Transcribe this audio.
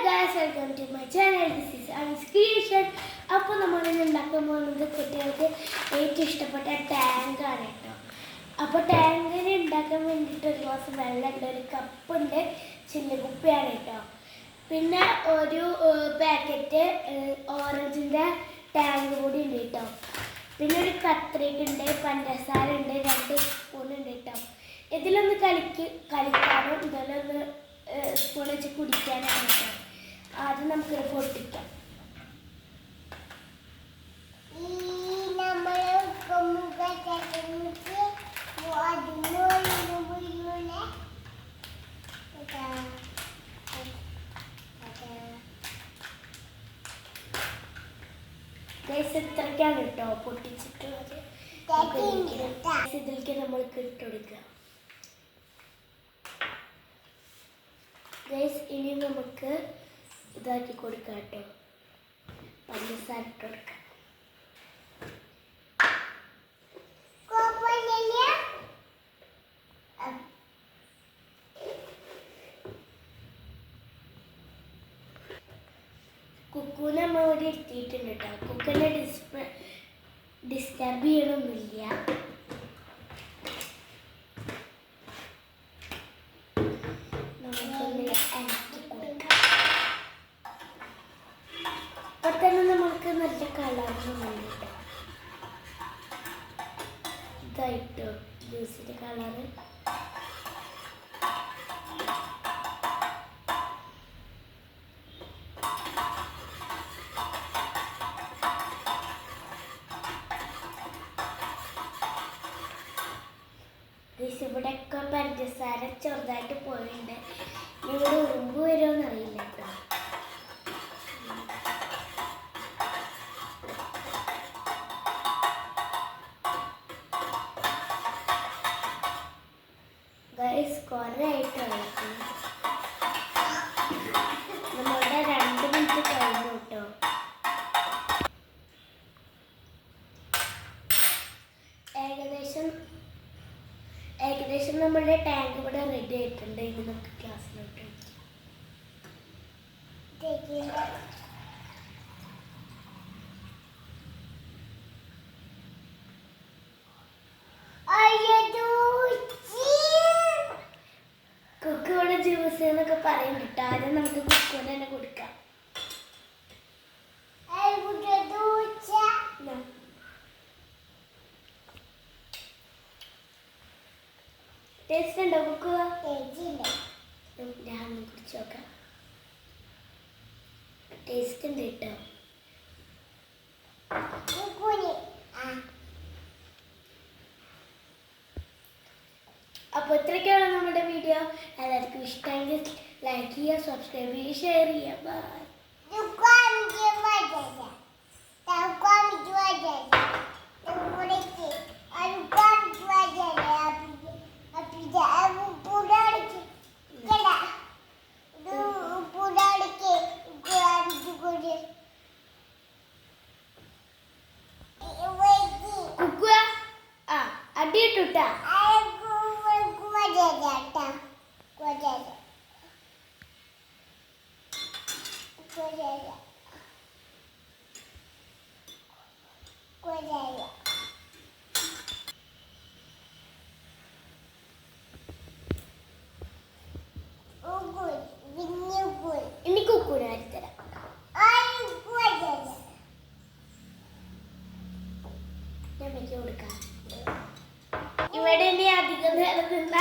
guys, welcome to my channel. This is Anis Creation. അപ്പോൾ നമ്മൾ ഇന്ന് ഉണ്ടാക്കാൻ പോകുന്നത് കുട്ടികൾക്ക് ഏറ്റവും ഇഷ്ടപ്പെട്ട ടാങ്ക് ആണ് കേട്ടോ. അപ്പോൾ ടാങ്കിന് ഉണ്ടാക്കാൻ വേണ്ടിയിട്ട് ഒരു ഗ്ലാസ് വെള്ളമുണ്ട്, ഒരു കപ്പുണ്ട്, ചില്ലുകുപ്പിയാണ് കേട്ടോ. പിന്നെ ഒരു പാക്കറ്റ് ഓറഞ്ചിൻ്റെ ടാങ്ക് കൂടി ഉണ്ട് കേട്ടോ. പിന്നെ ഒരു കത്രിക ഉണ്ട്, പഞ്ചസാര ഉണ്ട്, 2 സ്പൂൺ ഉണ്ട് കേട്ടോ. ഇതിലൊന്ന് കളിക്കാനും ഇതിലൊന്ന് സ്പൂൺ വെച്ച് കുടിക്കാനാണ് കേട്ടോ. ആദ്യം നമുക്ക് പൊട്ടിക്കാം. ഇത്രയ്ക്കാണ് കേട്ടോ പൊട്ടിച്ചിട്ടുള്ളത്. ഇതിലേക്ക് നമ്മൾക്ക് ഇട്ടുകൊടുക്കുക. ഗൈസ് ഇനി നമുക്ക് ഇതാക്കി കൊടുക്കാം കേട്ടോ. പഞ്ചസാര ഇട്ട് കൊടുക്കാം. കുക്കുവിനെ നമ്മൾ ഇവിടെ എത്തിയിട്ടുണ്ട് കേട്ടോ. കുക്കിനെ ഡിസ്റ്റർബ് ചെയ്യണമൊന്നുമില്ല. അപ്പൊ തന്നെ നമുക്ക് നല്ല കളറൊന്നും വേണ്ട. ഇതായിട്ടോ ജ്യൂസിന്റെ കളറ്. ഇവിടെയൊക്കെ പഞ്ചസാര ചെറുതായിട്ട് പോയിട്ടുണ്ട്. ഇവിടെ ഉറുമ്പ് വരുമോന്ന് അറിയില്ല കേട്ടോ. ഗൈസ് കുറേ ആയിട്ട് കളിക്കും. നമ്മളുടെ 2 മിനിറ്റ് കഴിഞ്ഞു കേട്ടോ. ഏകദേശം നമ്മുടെ ടാങ്ക് ഇവിടെ റെഡി ആയിട്ടുണ്ട്. ഇനി നമുക്ക് ക്ലാസ്സിലോട്ട് കുക്കുവിടെ ജ്യൂസ് എന്നൊക്കെ പറയുന്നുണ്ട്. ആദ്യം നമുക്ക് കുക്കുവിന് തന്നെ കൊടുക്കാം. ടേസ്റ്റ് ഉണ്ടോ കുക്കു? ഞാൻ കുടിച്ച് നോക്കാം. ടേസ്റ്റ് ഉണ്ട് കേട്ടോ. അപ്പോൾ ഇത്രയൊക്കെയാണ് നമ്മുടെ വീഡിയോ. എല്ലാവർക്കും ഇഷ്ടമെങ്കിൽ ലൈക്ക് ചെയ്യുക, സബ്സ്ക്രൈബ് ചെയ്യുക, ഷെയർ ചെയ്യുക. ബൈ. അടിയിട്ടുട്ടാ ഇനി കുക്കൂനെ അരിത്തരാം. ഞാൻ കൊടുക്കാം. ഇവിടെ ഇനി അധികം നേരം നിന്ന